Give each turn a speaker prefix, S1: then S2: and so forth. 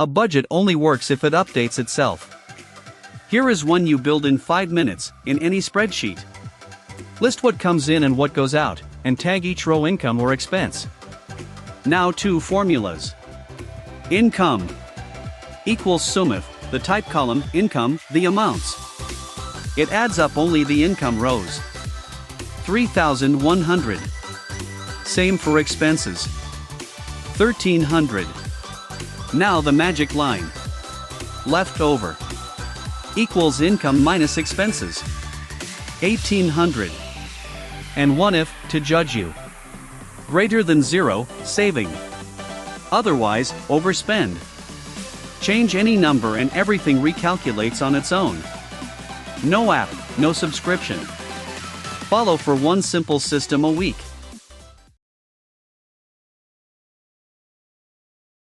S1: A budget only works if it updates itself. Here is one you build in 5 minutes, in any spreadsheet. List what comes in and what goes out, and tag each row income or expense. Now 2 formulas. Income equals SUMIF, the type column, income, the amounts. It adds up only the income rows. 3,100. Same for expenses. 1,300. Now the magic line. Leftover equals income minus expenses. 1,800. And 1 if, to judge you. Greater than 0, saving. Otherwise, overspend. Change any number and everything recalculates on its own. No app, no subscription. Follow for one simple system a week.